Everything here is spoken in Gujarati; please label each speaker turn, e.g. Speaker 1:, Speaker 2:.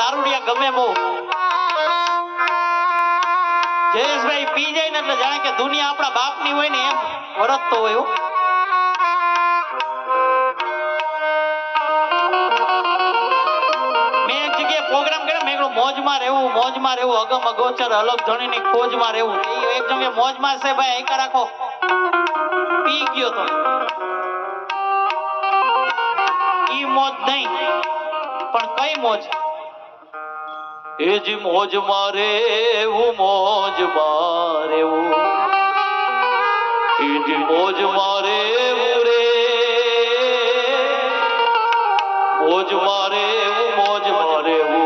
Speaker 1: દારૂડિયા ગમે બહુ જયેશભાઈ પી જાય ને એટલે જાણે કે દુનિયા આપણા બાપની હોય ને એમ વર્તતો હોય. મેં એક જગ્યાએ પ્રોગ્રામ કર્યો, મેં મોજમાં રહેવું અગમ અગોચર અલગ ધણીની ખોજમાં રહેવું. એક જગ્યાએ મોજમાં છે ભાઈ, એકા રાખો. પી ગયો તો ઈ મોજ નહીં, પણ કઈ મોજ? એ જી મોજ મારે એવું એ જી મોજ મારે રે મોજ મારે એવું